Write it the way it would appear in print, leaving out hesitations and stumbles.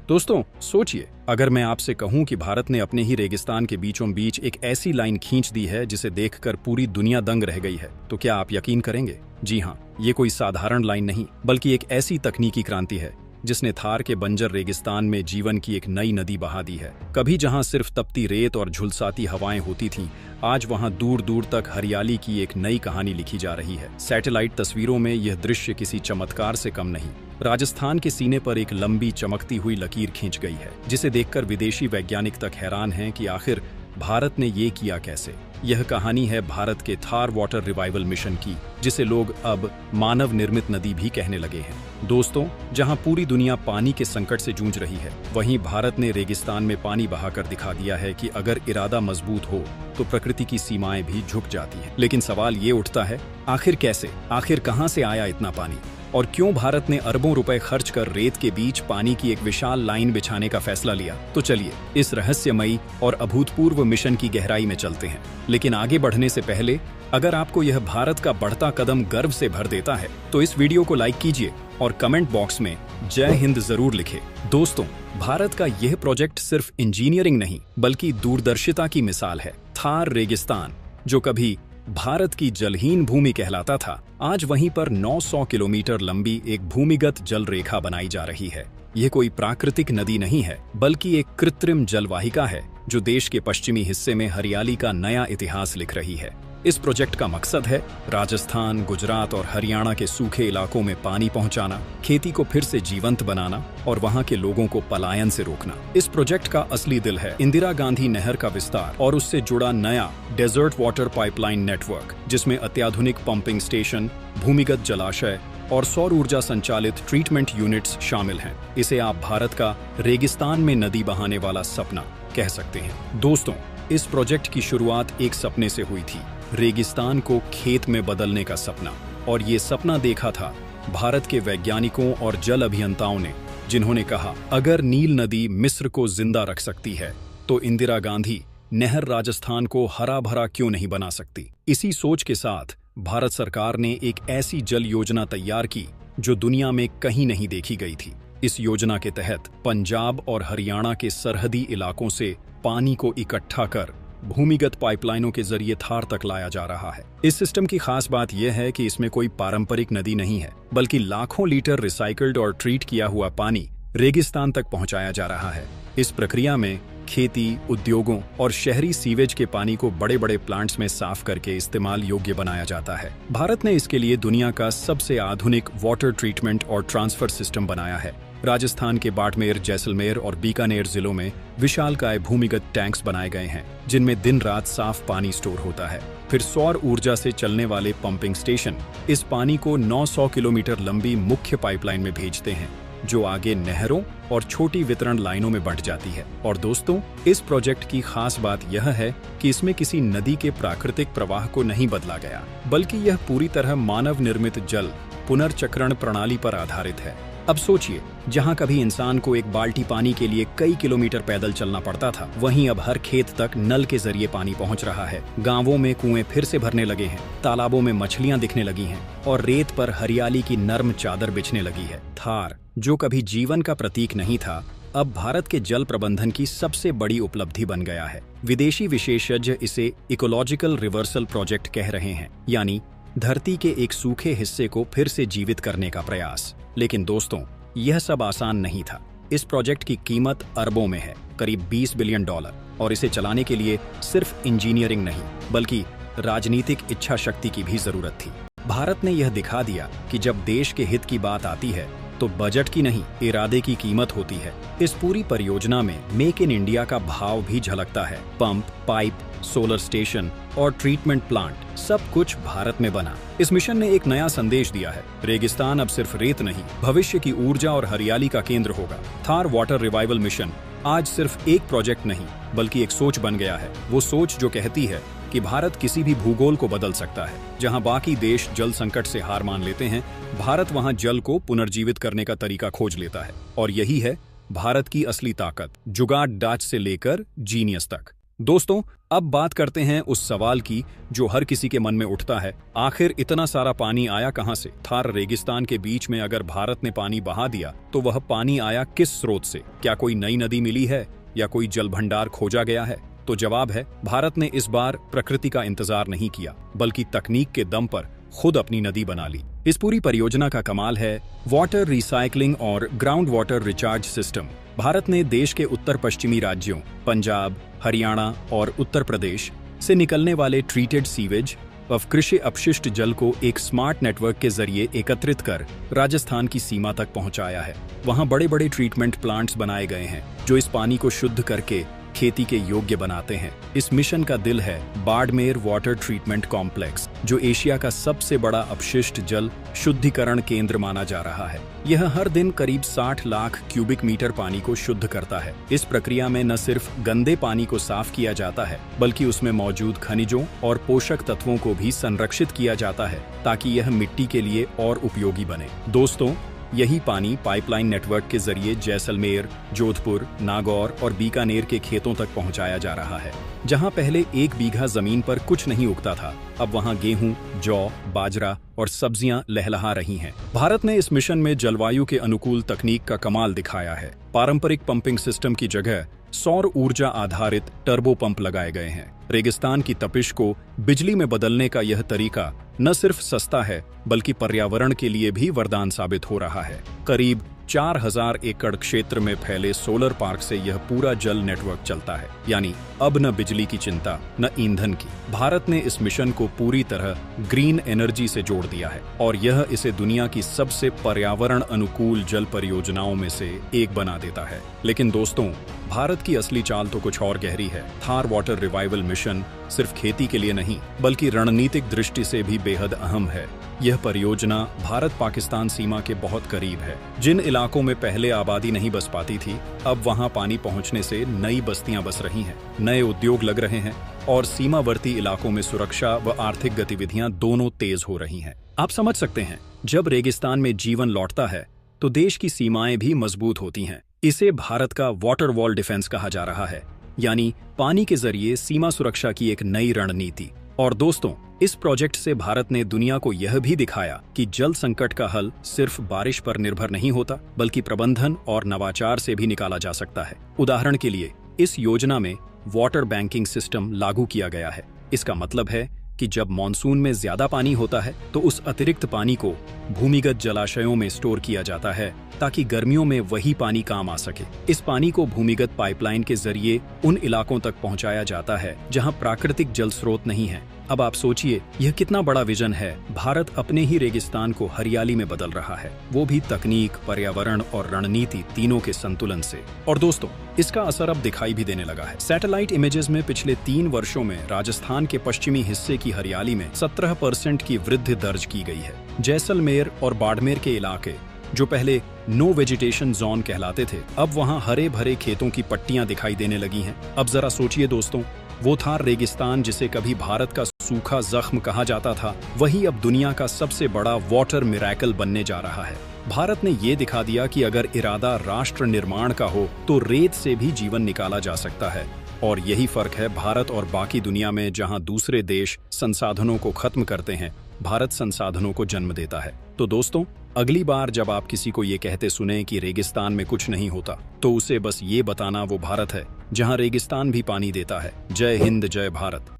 दोस्तों सोचिए, अगर मैं आपसे कहूं कि भारत ने अपने ही रेगिस्तान के बीचों बीच एक ऐसी लाइन खींच दी है जिसे देखकर पूरी दुनिया दंग रह गई है, तो क्या आप यकीन करेंगे? जी हाँ, ये कोई साधारण लाइन नहीं, बल्कि एक ऐसी तकनीकी क्रांति है जिसने थार के बंजर रेगिस्तान में जीवन की एक नई नदी बहा दी है। कभी जहां सिर्फ तपती रेत और झुलसाती हवाएं होती थीं, आज वहां दूर दूर तक हरियाली की एक नई कहानी लिखी जा रही है। सैटेलाइट तस्वीरों में यह दृश्य किसी चमत्कार से कम नहीं। राजस्थान के सीने पर एक लंबी चमकती हुई लकीर खींच गई है, जिसे देखकर विदेशी वैज्ञानिक तक हैरान हैं कि आखिर भारत ने ये किया कैसे। यह कहानी है भारत के थार वाटर रिवाइवल मिशन की, जिसे लोग अब मानव निर्मित नदी भी कहने लगे हैं। दोस्तों, जहां पूरी दुनिया पानी के संकट से जूझ रही है, वहीं भारत ने रेगिस्तान में पानी बहाकर दिखा दिया है कि अगर इरादा मजबूत हो तो प्रकृति की सीमाएं भी झुक जाती हैं। लेकिन सवाल ये उठता है, आखिर कैसे, आखिर कहां से आया इतना पानी, और क्यों भारत ने अरबों रुपए खर्च कर रेत के बीच पानी की एक विशाल लाइन बिछाने का फैसला लिया? तो चलिए इस रहस्यमयी और अभूतपूर्व मिशन की गहराई में चलते हैं। लेकिन आगे बढ़ने से पहले, अगर आपको यह भारत का बढ़ता कदम गर्व से भर देता है तो इस वीडियो को लाइक कीजिए और कमेंट बॉक्स में जय हिंद जरूर लिखें। दोस्तों, भारत का यह प्रोजेक्ट सिर्फ इंजीनियरिंग नहीं, बल्कि दूरदर्शिता की मिसाल है। थार रेगिस्तान, जो कभी भारत की जलहीन भूमि कहलाता था, आज वहीं पर 900 किलोमीटर लंबी एक भूमिगत जल रेखा बनाई जा रही है। यह कोई प्राकृतिक नदी नहीं है, बल्कि एक कृत्रिम जलवाहिका है जो देश के पश्चिमी हिस्से में हरियाली का नया इतिहास लिख रही है। इस प्रोजेक्ट का मकसद है राजस्थान, गुजरात और हरियाणा के सूखे इलाकों में पानी पहुंचाना, खेती को फिर से जीवंत बनाना और वहां के लोगों को पलायन से रोकना। इस प्रोजेक्ट का असली दिल है इंदिरा गांधी नहर का विस्तार और उससे जुड़ा नया डेजर्ट वाटर पाइपलाइन नेटवर्क, जिसमें अत्याधुनिक पंपिंग स्टेशन, भूमिगत जलाशय और सौर ऊर्जा संचालित ट्रीटमेंट यूनिट्स शामिल हैं। इसे आप भारत का रेगिस्तान में नदी बहाने वाला सपना कह सकते हैं। दोस्तों, इस प्रोजेक्ट की शुरुआत एक सपने से हुई थी, रेगिस्तान को खेत में बदलने का सपना। और ये सपना देखा था भारत के वैज्ञानिकों और जल अभियंताओं ने, जिन्होंने कहा, अगर नील नदी मिस्र को जिंदा रख सकती है तो इंदिरा गांधी नहर राजस्थान को हरा भरा क्यों नहीं बना सकती। इसी सोच के साथ भारत सरकार ने एक ऐसी जल योजना तैयार की जो दुनिया में कहीं नहीं देखी गई थी। इस योजना के तहत पंजाब और हरियाणा के सरहदी इलाकों से पानी को इकट्ठा कर भूमिगत पाइपलाइनों के जरिए थार तक लाया जा रहा है। इस सिस्टम की खास बात यह है कि इसमें कोई पारंपरिक नदी नहीं है, बल्कि लाखों लीटर रिसाइकल्ड और ट्रीट किया हुआ पानी रेगिस्तान तक पहुंचाया जा रहा है। इस प्रक्रिया में खेती, उद्योगों और शहरी सीवेज के पानी को बड़े बड़े प्लांट्स में साफ करके इस्तेमाल योग्य बनाया जाता है। भारत ने इसके लिए दुनिया का सबसे आधुनिक वाटर ट्रीटमेंट और ट्रांसफर सिस्टम बनाया है। राजस्थान के बाड़मेर, जैसलमेर और बीकानेर जिलों में विशालकाय भूमिगत टैंक्स बनाए गए हैं, जिनमें दिन रात साफ पानी स्टोर होता है। फिर सौर ऊर्जा से चलने वाले पंपिंग स्टेशन इस पानी को 900 किलोमीटर लंबी मुख्य पाइपलाइन में भेजते हैं, जो आगे नहरों और छोटी वितरण लाइनों में बंट जाती है। और दोस्तों, इस प्रोजेक्ट की खास बात यह है कि इसमें किसी नदी के प्राकृतिक प्रवाह को नहीं बदला गया, बल्कि यह पूरी तरह मानव निर्मित जल पुनर्चक्रण प्रणाली पर आधारित है। अब सोचिए, जहां कभी इंसान को एक बाल्टी पानी के लिए कई किलोमीटर पैदल चलना पड़ता था, वहीं अब हर खेत तक नल के जरिए पानी पहुंच रहा है। गांवों में कुएं फिर से भरने लगे हैं, तालाबों में मछलियां दिखने लगी हैं और रेत पर हरियाली की नर्म चादर बिछने लगी है। थार, जो कभी जीवन का प्रतीक नहीं था, अब भारत के जल प्रबंधन की सबसे बड़ी उपलब्धि बन गया है। विदेशी विशेषज्ञ इसे इकोलॉजिकल रिवर्सल प्रोजेक्ट कह रहे हैं, यानी धरती के एक सूखे हिस्से को फिर से जीवित करने का प्रयास। लेकिन दोस्तों, यह सब आसान नहीं था। इस प्रोजेक्ट की कीमत अरबों में है, करीब $20 बिलियन, और इसे चलाने के लिए सिर्फ इंजीनियरिंग नहीं, बल्कि राजनीतिक इच्छा शक्ति की भी जरूरत थी। भारत ने यह दिखा दिया कि जब देश के हित की बात आती है तो बजट की नहीं, इरादे की कीमत होती है। इस पूरी परियोजना में मेक इन इंडिया का भाव भी झलकता है। पंप, पाइप, सोलर स्टेशन और ट्रीटमेंट प्लांट, सब कुछ भारत में बना। इस मिशन ने एक नया संदेश दिया है, रेगिस्तान अब सिर्फ रेत नहीं, भविष्य की ऊर्जा और हरियाली का केंद्र होगा। थार वाटर रिवाइवल मिशन आज सिर्फ एक प्रोजेक्ट नहीं, बल्कि एक सोच बन गया है। वो सोच जो कहती है कि भारत किसी भी भूगोल को बदल सकता है। जहां बाकी देश जल संकट से हार मान लेते हैं, भारत वहां जल को पुनर्जीवित करने का तरीका खोज लेता है। और यही है भारत की असली ताकत, जुगाड़ डाच से लेकर जीनियस तक। दोस्तों, अब बात करते हैं उस सवाल की जो हर किसी के मन में उठता है, आखिर इतना सारा पानी आया कहां से? थार रेगिस्तान के बीच में अगर भारत ने पानी बहा दिया तो वह पानी आया किस स्रोत से? क्या कोई नई नदी मिली है या कोई जल भंडार खोजा गया है? तो जवाब है, भारत ने इस बार प्रकृति का इंतजार नहीं किया, बल्कि तकनीक के दम पर खुद अपनी नदी बना ली। इस पूरी परियोजना का कमाल है वाटर रिसाइकलिंग और ground water recharge system. Bharat ने देश के उत्तर पश्चिमी राज्यों पंजाब, हरियाणा और उत्तर प्रदेश से निकलने वाले ट्रीटेड सीवेज व कृषि अपशिष्ट जल को एक स्मार्ट नेटवर्क के जरिए एकत्रित कर राजस्थान की सीमा तक पहुंचाया है। वहां बड़े बड़े ट्रीटमेंट प्लांट्स बनाए गए हैं जो इस पानी को शुद्ध करके खेती के योग्य बनाते हैं। इस मिशन का दिल है बाड़मेर वाटर ट्रीटमेंट कॉम्प्लेक्स, जो एशिया का सबसे बड़ा अपशिष्ट जल शुद्धिकरण केंद्र माना जा रहा है। यह हर दिन करीब 60 लाख क्यूबिक मीटर पानी को शुद्ध करता है। इस प्रक्रिया में न सिर्फ गंदे पानी को साफ किया जाता है, बल्कि उसमें मौजूद खनिजों और पोषक तत्वों को भी संरक्षित किया जाता है ताकि यह मिट्टी के लिए और उपयोगी बने। दोस्तों, यही पानी पाइपलाइन नेटवर्क के जरिए जैसलमेर, जोधपुर, नागौर और बीकानेर के खेतों तक पहुंचाया जा रहा है। जहां पहले 1 बीघा जमीन पर कुछ नहीं उगता था, अब वहां गेहूं, जौ, बाजरा और सब्जियां लहलहा रही हैं। भारत ने इस मिशन में जलवायु के अनुकूल तकनीक का कमाल दिखाया है। पारंपरिक पंपिंग सिस्टम की जगह सौर ऊर्जा आधारित टर्बो पंप लगाए गए हैं। रेगिस्तान की तपिश को बिजली में बदलने का यह तरीका न सिर्फ सस्ता है, बल्कि पर्यावरण के लिए भी वरदान साबित हो रहा है। करीब 4000 एकड़ क्षेत्र में फैले सोलर पार्क से यह पूरा जल नेटवर्क चलता है, यानी अब न बिजली की चिंता, न ईंधन की। भारत ने इस मिशन को पूरी तरह ग्रीन एनर्जी से जोड़ दिया है और यह इसे दुनिया की सबसे पर्यावरण अनुकूल जल परियोजनाओं में से एक बना देता है। लेकिन दोस्तों, भारत की असली चाल तो कुछ और गहरी है। थार वाटर रिवाइवल मिशन सिर्फ खेती के लिए नहीं, बल्कि रणनीतिक दृष्टि से भी बेहद अहम है। यह परियोजना भारत पाकिस्तान सीमा के बहुत करीब है। जिन इलाकों में पहले आबादी नहीं बस पाती थी, अब वहां पानी पहुंचने से नई बस्तियां बस रही हैं, नए उद्योग लग रहे हैं और सीमावर्ती इलाकों में सुरक्षा व आर्थिक गतिविधियां दोनों तेज हो रही हैं। आप समझ सकते हैं, जब रेगिस्तान में जीवन लौटता है तो देश की सीमाएं भी मजबूत होती हैं। इसे भारत का वाटर वॉल डिफेंस कहा जा रहा है, यानी पानी के जरिए सीमा सुरक्षा की एक नई रणनीति। और दोस्तों, इस प्रोजेक्ट से भारत ने दुनिया को यह भी दिखाया कि जल संकट का हल सिर्फ बारिश पर निर्भर नहीं होता, बल्कि प्रबंधन और नवाचार से भी निकाला जा सकता है। उदाहरण के लिए, इस योजना में वाटर बैंकिंग सिस्टम लागू किया गया है। इसका मतलब है कि जब मॉनसून में ज्यादा पानी होता है तो उस अतिरिक्त पानी को भूमिगत जलाशयों में स्टोर किया जाता है ताकि गर्मियों में वही पानी काम आ सके। इस पानी को भूमिगत पाइपलाइन के जरिए उन इलाकों तक पहुंचाया जाता है जहां प्राकृतिक जल स्रोत नहीं है। अब आप सोचिए, यह कितना बड़ा विजन है। भारत अपने ही रेगिस्तान को हरियाली में बदल रहा है, वो भी तकनीक, पर्यावरण और रणनीति तीनों के संतुलन से। और दोस्तों, इसका असर अब दिखाई भी देने लगा है। सैटेलाइट इमेजेस में पिछले 3 वर्षों में राजस्थान के पश्चिमी हिस्से की हरियाली में 17% की वृद्धि दर्ज की गई है। जैसलमेर और बाड़मेर के इलाके, जो पहले नो वेजिटेशन जोन कहलाते थे, अब वहां हरे भरे खेतों की पट्टियां दिखाई देने लगी हैं। अब जरा सोचिए दोस्तों, वो थार रेगिस्तान जिसे कभी भारत का सूखा जख्म कहा जाता था, वही अब दुनिया का सबसे बड़ा वाटर मिरेकल बनने जा रहा है। भारत ने ये दिखा दिया कि अगर इरादा राष्ट्र निर्माण का हो तो रेत से भी जीवन निकाला जा सकता है। और यही फर्क है भारत और बाकी दुनिया में, जहां दूसरे देश संसाधनों को खत्म करते हैं, भारत संसाधनों को जन्म देता है। तो दोस्तों, अगली बार जब आप किसी को ये कहते सुने कि रेगिस्तान में कुछ नहीं होता, तो उसे बस ये बताना वो भारत है जहां रेगिस्तान भी पानी देता है। जय हिंद, जय भारत।